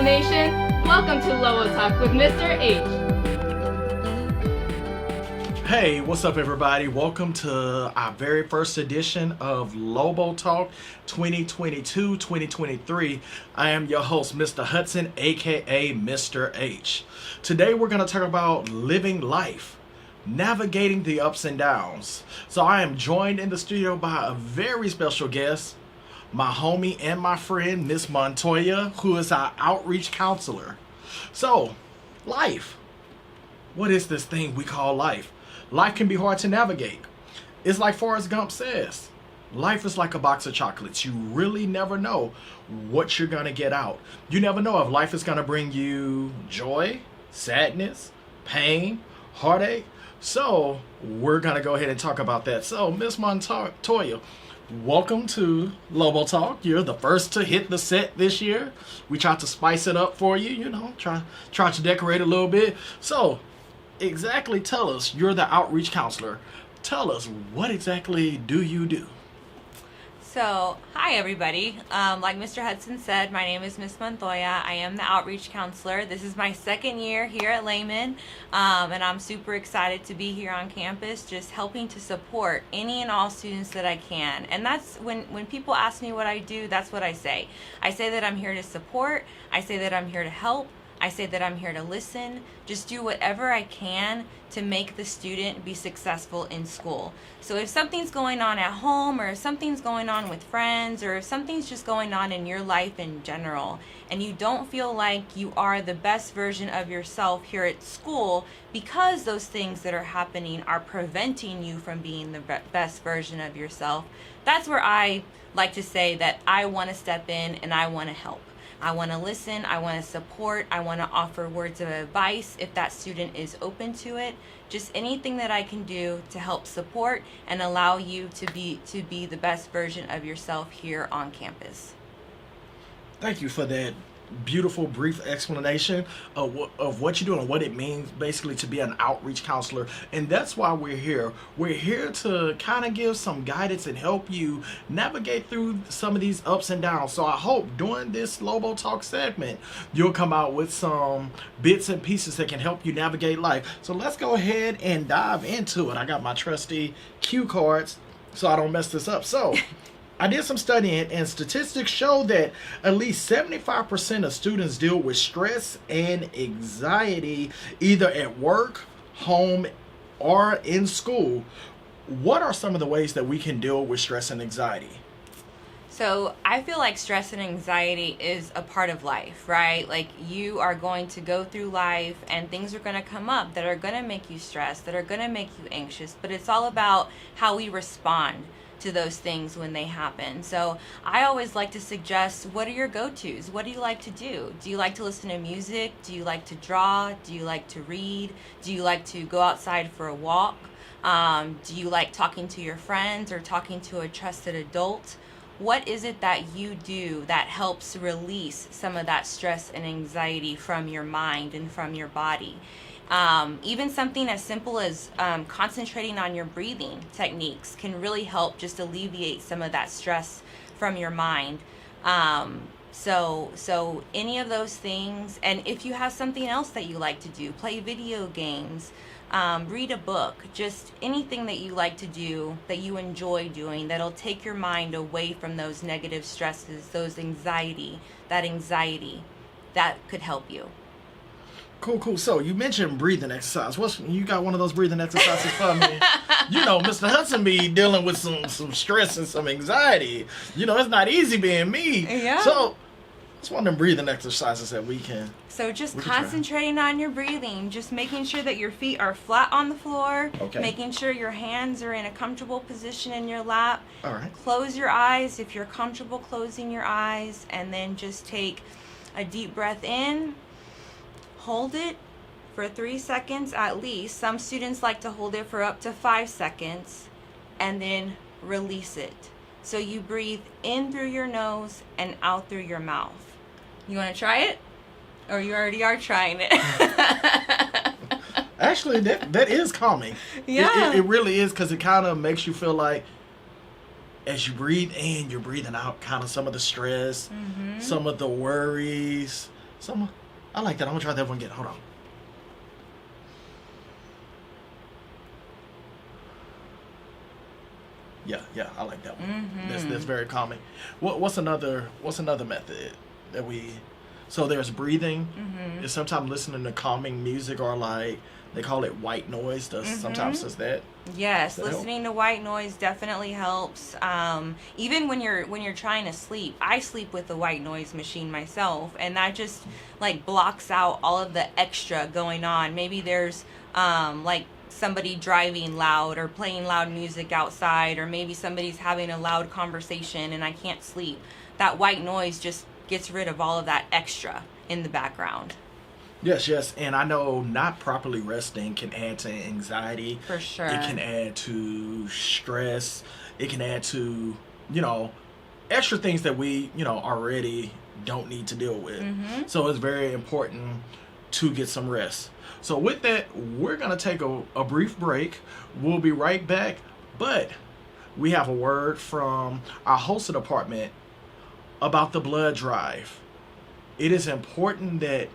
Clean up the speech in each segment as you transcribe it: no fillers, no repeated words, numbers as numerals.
Nation. Welcome to LoboTalk with Mr. H. Hey, what's up everybody? Welcome to our very first edition of LoboTalk 2022-2023. I am your host, Mr. Hudson, aka Mr. H. Today we're going to talk about living life, navigating the ups and downs. So I am joined in the studio by a very special guest, my homie and my friend, Miss Montoya, who is our outreach counselor. So, life. What is this thing we call life? Life can be hard to navigate. It's like Forrest Gump says, life is like a box of chocolates. You really never know what you're going to get out. You never know if life is going to bring you joy, sadness, pain, heartache. So, we're going to go ahead and talk about that. So, Miss Montoya, welcome to LoboTalk. You're the first to hit the set this year. We tried to spice it up for you, try to decorate a little bit. So, exactly tell us, you're the outreach counselor. Tell us, what exactly do you do? So, hi everybody. Like Mr. Hudson said, my name is Miss Montoya. I am the outreach counselor. This is my second year here at Lehman, and I'm super excited to be here on campus, just helping to support any and all students that I can. And that's when people ask me what I do, that's what I say. I say that I'm here to support. I say that I'm here to help. I say that I'm here to listen, just do whatever I can to make the student be successful in school. So if something's going on at home, or if something's going on with friends, or if something's just going on in your life in general, and you don't feel like you are the best version of yourself here at school because those things that are happening are preventing you from being the best version of yourself, that's where I like to say that I want to step in and I want to help. I want to listen, I want to support, I want to offer words of advice if that student is open to it. Just anything that I can do to help support and allow you to be the best version of yourself here on campus. Thank you for that beautiful brief explanation of what you do and what it means basically to be an outreach counselor. And that's why we're here. We're here to kind of give some guidance and help you navigate through some of these ups and downs. So I hope during this LoboTalk segment you'll come out with some bits and pieces that can help you navigate life. So let's go ahead and dive into it. I got my trusty cue cards so I don't mess this up. So I did some studying, and statistics show that at least 75% of students deal with stress and anxiety either at work, home, or in school. What are some of the ways that we can deal with stress and anxiety? So I feel like stress and anxiety is a part of life, right? Like you are going to go through life and things are going to come up that are going to make you stressed, that are going to make you anxious, but it's all about how we respond to those things when they happen. So I always like to suggest, what are your go-tos? What do you like to do? Do you like to listen to music? Do you like to draw? Do you like to read? Do you like to go outside for a walk? Do you like talking to your friends or talking to a trusted adult? What is it that you do that helps release some of that stress and anxiety from your mind and from your body? Even something as simple as concentrating on your breathing techniques can really help just alleviate some of that stress from your mind. So any of those things, and if you have something else that you like to do, play video games, read a book, just anything that you like to do, that you enjoy doing, that'll take your mind away from those negative stresses, that anxiety, that could help you. Cool. So you mentioned breathing exercise. You got one of those breathing exercises for me? Mr. Hudson be dealing with some stress and some anxiety. It's not easy being me. Yeah. So it's one of them breathing exercises that we can. So just concentrating on your breathing, just making sure that your feet are flat on the floor, okay, making sure your hands are in a comfortable position in your lap. All right. Close your eyes if you're comfortable closing your eyes, and then just take a deep breath in. Hold it for 3 seconds at least. Some students like to hold it for up to 5 seconds and then release it. So you breathe in through your nose and out through your mouth. You want to try it? Or you already are trying it? Actually, that is calming. Yeah. It really is, because it kind of makes you feel like as you breathe in, you're breathing out kind of some of the stress, some of the worries, I like that. I'm gonna try that one again. Hold on. Yeah, I like that one. That's very calming. What's another method that we? So there's breathing. Is sometimes listening to calming music, or like they call it white noise. Sometimes does that? Yes, Does that listening to white noise definitely helps. Even when you're trying to sleep, I sleep with the white noise machine myself, and that just like blocks out all of the extra going on. Maybe there's like somebody driving loud or playing loud music outside, or maybe somebody's having a loud conversation and I can't sleep. That white noise just gets rid of all of that extra in the background. Yes, and I know not properly resting can add to anxiety. For sure. It can add to stress. It can add to, extra things that we, already don't need to deal with. So it's very important to get some rest. So with that, we're going to take a brief break. We'll be right back, but we have a word from our Hudson department about the blood drive. It is important that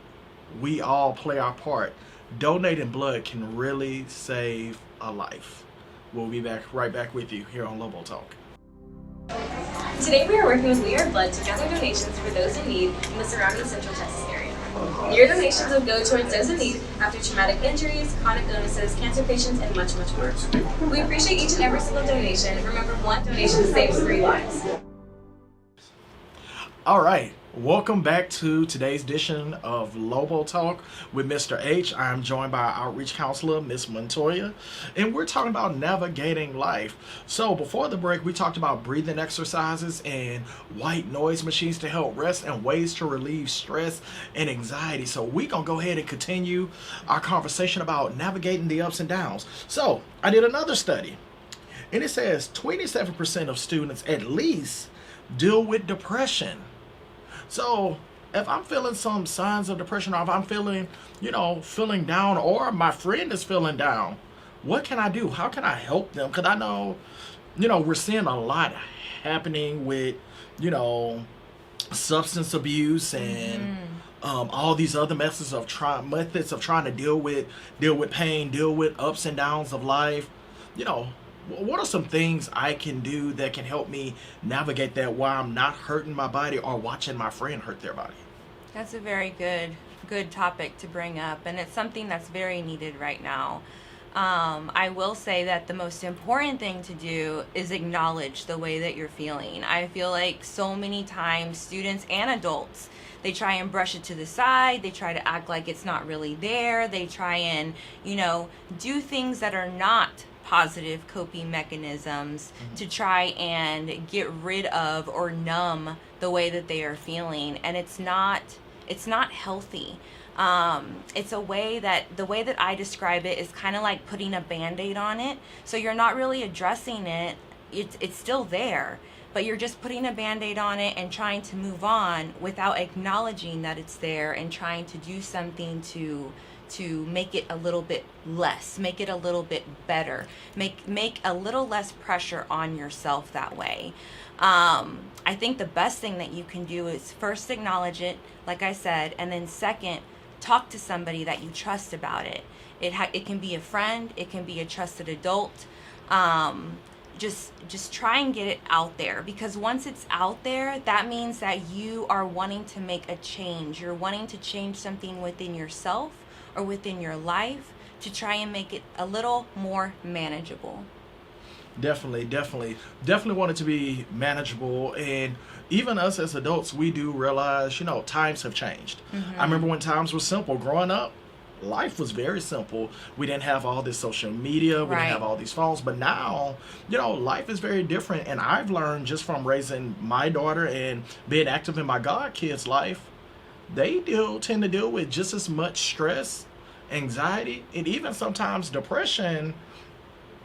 we all play our part. Donating blood can really save a life. We'll be right back with you here on LoboTalk. Today we are working with We Are Blood to gather donations for those in need in the surrounding Central Texas area. Your donations will go towards those in need after traumatic injuries, chronic illnesses, cancer patients, and much, much more. We appreciate each and every single donation. Remember, one donation saves 3 lives. All right. Welcome back to today's edition of LoboTalk with Mr. H. I am joined by our outreach counselor, Miss Montoya, and we're talking about navigating life. So before the break, we talked about breathing exercises and white noise machines to help rest and ways to relieve stress and anxiety. So we're going to go ahead and continue our conversation about navigating the ups and downs. So I did another study, and it says 27% of students at least deal with depression. So if I'm feeling some signs of depression, or if I'm feeling, feeling down, or my friend is feeling down, what can I do? How can I help them? Because I know, we're seeing a lot happening with, substance abuse and all these other methods of trying to deal with pain, deal with ups and downs of life. What are some things I can do that can help me navigate that while I'm not hurting my body or watching my friend hurt their body? That's a very good topic to bring up, and it's something that's very needed right now. I will say that the most important thing to do is acknowledge the way that you're feeling. I feel like so many times students and adults, they try and brush it to the side. They try to act like it's not really there. They try and, do things that are not positive coping mechanisms to try and get rid of or numb the way that they are feeling, and it's not healthy. It's the way that I describe it is kind of like putting a Band-Aid on it. So you're not really addressing it. It's still there, but you're just putting a Band-Aid on it and trying to move on without acknowledging that it's there and trying to do something to make it a little bit less, make it a little bit better, make a little less pressure on yourself that way. I think the best thing that you can do is first acknowledge it, like I said, and then second, talk to somebody that you trust about it. It can be a friend, it can be a trusted adult. Just try and get it out there, because once it's out there, that means that you are wanting to make a change. You're wanting to change something within yourself or within your life to try and make it a little more manageable. Definitely want it to be manageable. And even us as adults, we do realize, times have changed. I remember when times were simple. Growing up, life was very simple. We didn't have all this social media. We didn't have all these phones. But now, life is very different. And I've learned just from raising my daughter and being active in my godkids' life, they tend to deal with just as much stress, anxiety, and even sometimes depression,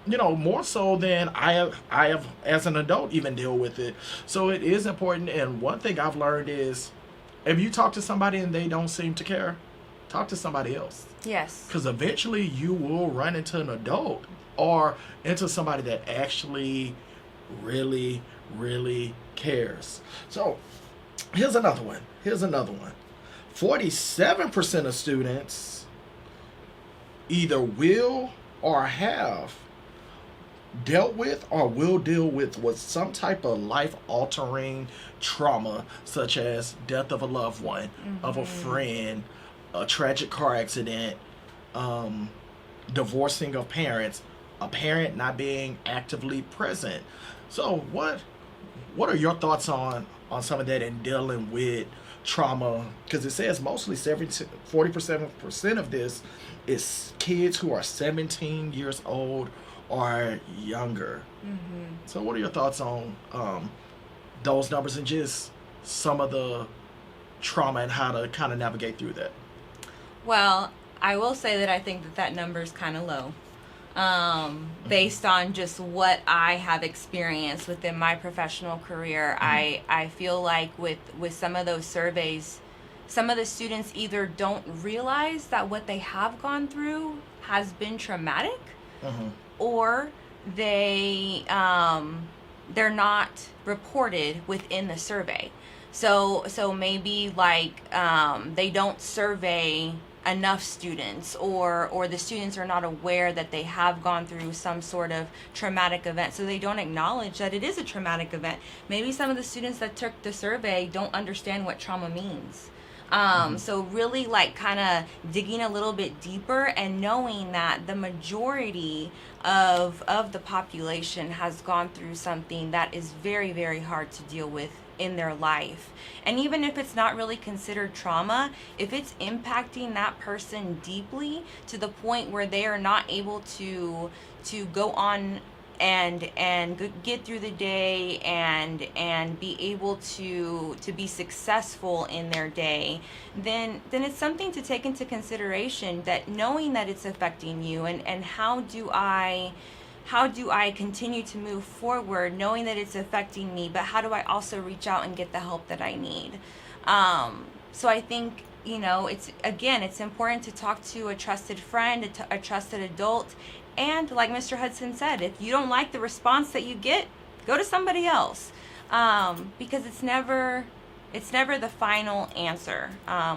more so than I have as an adult even deal with it. So it is important. And one thing I've learned is, if you talk to somebody and they don't seem to care, talk to somebody else. Yes. Because eventually you will run into an adult or into somebody that actually really, really cares. So here's another one. 47% of students either will or have dealt with or will deal with some type of life-altering trauma, such as death of a loved one, of a friend, a tragic car accident, divorcing of parents, a parent not being actively present. So what are your thoughts on some of that and dealing with trauma? Because it says mostly 47% of this is kids who are 17 years old or younger. So what are your thoughts on those numbers and just some of the trauma and how to kind of navigate through that? Well, I will say that I think that number is kind of low. Based on just what I have experienced within my professional career. I feel like with some of those surveys, some of the students either don't realize that what they have gone through has been traumatic, or they're not reported within the survey. So maybe like they don't survey enough students, or the students are not aware that they have gone through some sort of traumatic event, so they don't acknowledge that it is a traumatic event. Maybe some of the students that took the survey don't understand what trauma means. So really like kind of digging a little bit deeper and knowing that the majority of the population has gone through something that is very, very hard to deal with in their life. And even if it's not really considered trauma, if it's impacting that person deeply to the point where they are not able to go on and get through the day and be able to be successful in their day, then it's something to take into consideration, that knowing that it's affecting you, and how do I continue to move forward knowing that it's affecting me, but how do I also reach out and get the help that I need? So I think, it's important to talk to a trusted friend, a trusted adult. And like Mr. Hudson said, if you don't like the response that you get, go to somebody else, because it's never the final answer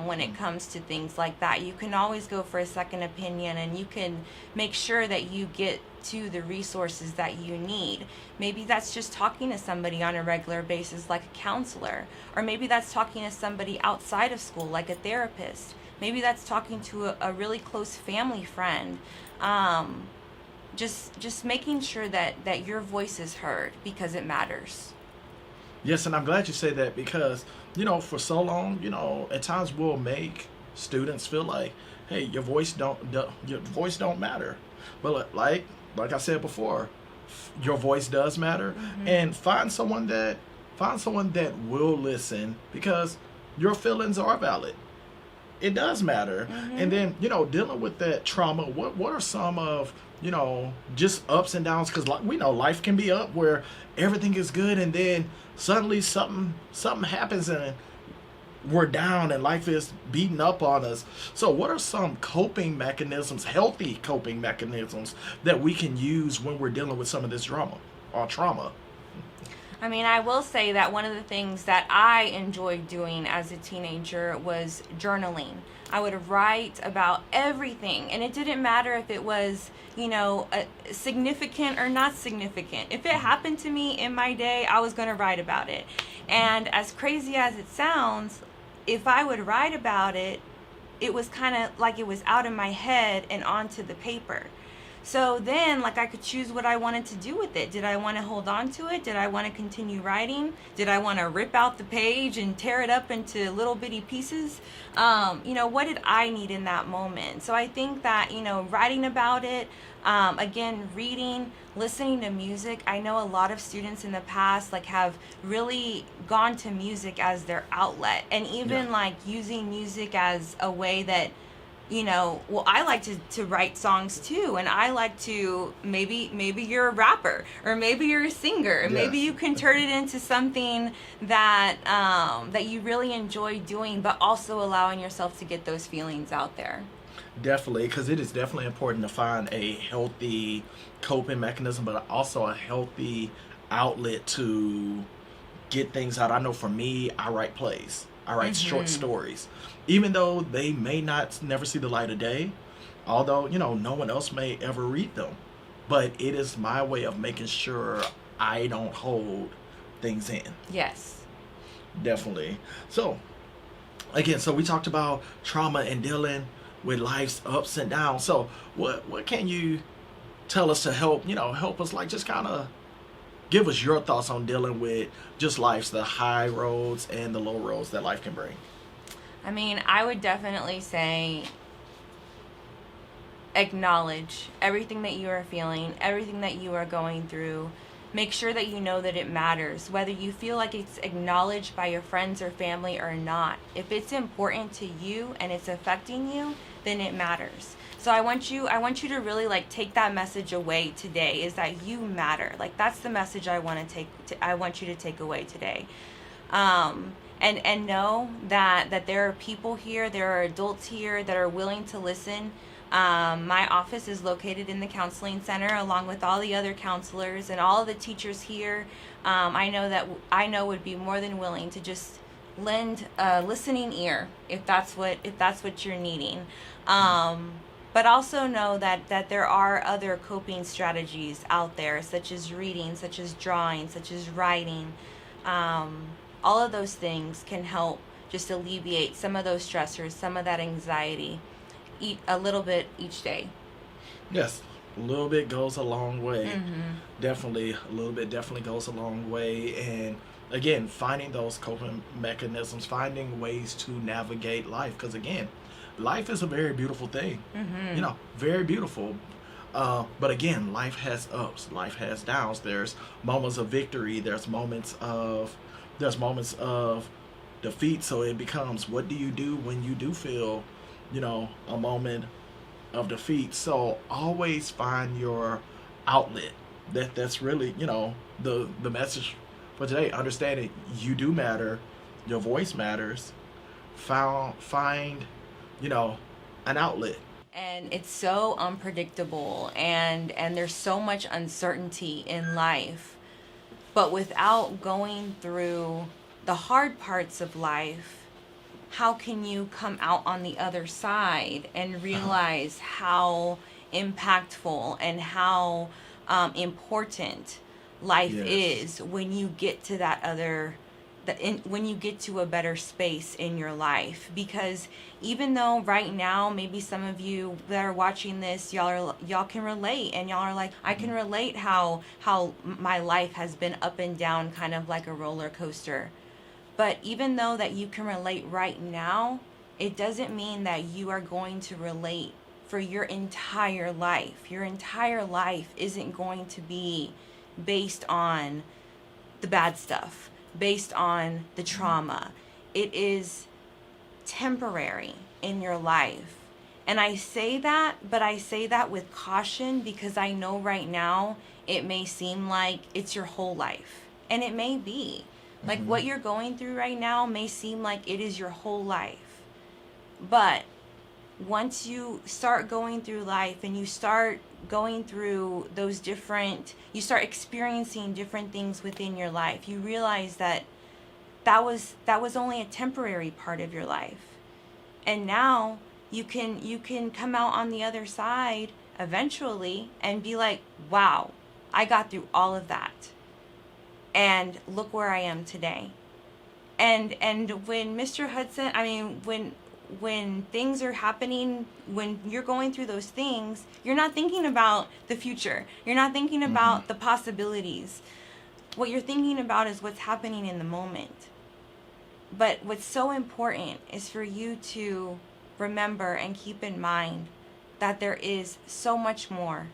when it comes to things like that. You can always go for a second opinion, and you can make sure that you get to the resources that you need. Maybe that's just talking to somebody on a regular basis like a counselor, or maybe that's talking to somebody outside of school like a therapist. Maybe that's talking to a really close family friend. Just making sure that your voice is heard, because it matters. Yes, and I'm glad you say that, because, for so long, at times we'll make students feel like, hey, your voice don't matter. But like I said before, your voice does matter, and find someone that will listen, because your feelings are valid. It does matter. And then, dealing with that trauma, what are some of, just ups and downs? Because we know life can be up where everything is good, and then suddenly something happens and we're down and life is beating up on us. So what are some coping mechanisms, healthy coping mechanisms, that we can use when we're dealing with some of this drama or trauma? I mean, I will say that one of the things that I enjoyed doing as a teenager was journaling. I would write about everything, and it didn't matter if it was, significant or not significant. If it happened to me in my day, I was going to write about it. And as crazy as it sounds, if I would write about it, it was kind of like it was out of my head and onto the paper. So then, I could choose what I wanted to do with it. Did I want to hold on to it? Did I want to continue writing? Did I want to rip out the page and tear it up into little bitty pieces? What did I need in that moment? So I think that, writing about it, again, reading, listening to music. I know a lot of students in the past, have really gone to music as their outlet, and even, using music as a way that, I like to write songs too, and I like to, maybe you're a rapper, or maybe you're a singer, and maybe you can turn it into something that that you really enjoy doing, but also allowing yourself to get those feelings out there. Definitely, because it is definitely important to find a healthy coping mechanism, but also a healthy outlet to get things out. I know for me, I write plays. I write short stories, even though they may not never see the light of day, although no one else may ever read them, but it is my way of making sure I don't hold things in. Yes. Definitely. So again, so we talked about trauma and dealing with life's ups and downs. So what can you tell us to help us, like, just kind of give us your thoughts on dealing with just life's the high roads and the low roads that life can bring? I mean, I would definitely say acknowledge everything that you are feeling, everything that you are going through. Make sure that you know that it matters, whether you feel like it's acknowledged by your friends or family or not. If it's important to you and it's affecting you, then it matters. So I want you to really, like, take that message away today, is that you matter. Like, that's the message I want you to take away today. And know that there are people here, there are adults here that are willing to listen. My office is located in the counseling center, along with all the other counselors and all of the teachers here. I know would be more than willing to just lend a listening ear if that's what you're needing. But also know that there are other coping strategies out there, such as reading, such as drawing, such as writing. All of those things can help just alleviate some of those stressors, some of that anxiety. Eat a little bit each day. Yes, a little bit goes a long way. Definitely, a little bit definitely goes a long way. And again, finding those coping mechanisms, finding ways to navigate life. Because again, life is a very beautiful thing. Very beautiful. But again, life has ups, life has downs. There's moments of victory. There's moments of defeat. So it becomes, what do you do when you do feel a moment of defeat? So always find your outlet. That's really, the message for today. Understanding you do matter, your voice matters. Find an outlet. And it's so unpredictable, and there's so much uncertainty in life. But without going through the hard parts of life, how can you come out on the other side and realize how impactful and how important life is when you get to when you get to a better space in your life? Because even though right now, maybe some of you that are watching this, y'all can relate, and y'all are like, I can relate how my life has been up and down, kind of like a roller coaster. But even though that you can relate right now, it doesn't mean that you are going to relate for your entire life. Your entire life isn't going to be based on the bad stuff, based on the trauma. It is temporary in your life. And I say that, but I say that with caution, because I know right now it may seem like it's your whole life. And it may be. Like, what you're going through right now may seem like it is your whole life. But once you start going through life and you start going through you start experiencing different things within your life, you realize that was only a temporary part of your life. And now you can come out on the other side eventually and be like, wow, I got through all of that. And look where I am today. And when Mr. Hudson, when things are happening, when you're going through those things, you're not thinking about the future. You're not thinking about the possibilities. What you're thinking about is what's happening in the moment. But what's so important is for you to remember and keep in mind that there is so much more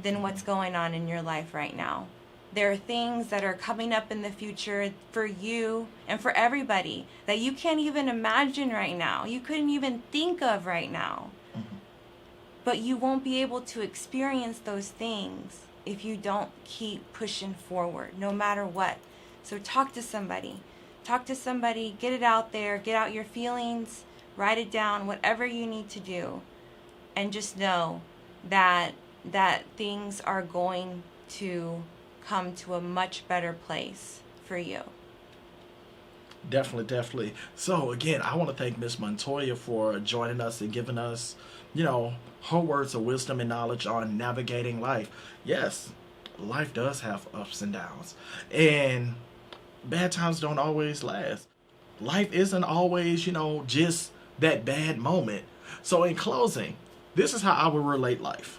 than what's going on in your life right now. There are things that are coming up in the future for you and for everybody that you can't even imagine right now. You couldn't even think of right now. But you won't be able to experience those things if you don't keep pushing forward, no matter what. So talk to somebody. Get it out there. Get out your feelings. Write it down, whatever you need to do. And just know that things are going to come to a much better place for you. Definitely, definitely. So again, I want to thank Miss Montoya for joining us and giving us, her words of wisdom and knowledge on navigating life. Yes, life does have ups and downs, and bad times don't always last. Life isn't always, just that bad moment. So in closing, this is how I would relate life.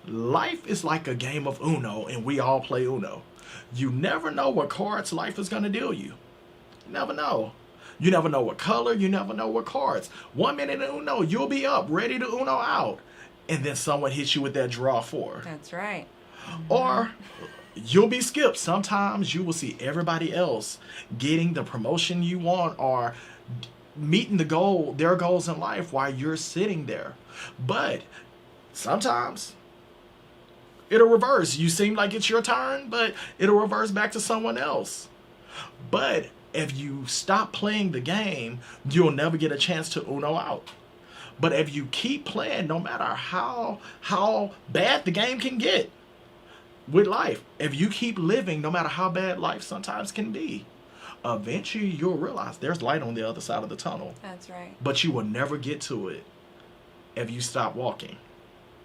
Life is like a game of Uno, and we all play Uno. You never know what cards life is going to deal you. You never know. You never know what color. You never know what cards. 1 minute in Uno, you'll be up, ready to Uno out. And then someone hits you with that draw 4. That's right. Or you'll be skipped. Sometimes you will see everybody else getting the promotion you want or meeting their goals in life while you're sitting there. But sometimes it'll reverse. You seem like it's your turn, but it'll reverse back to someone else. But if you stop playing the game, you'll never get a chance to Uno out. But if you keep playing, no matter how bad the game can get with life, if you keep living, no matter how bad life sometimes can be, eventually you'll realize there's light on the other side of the tunnel. That's right. But you will never get to it if you stop walking.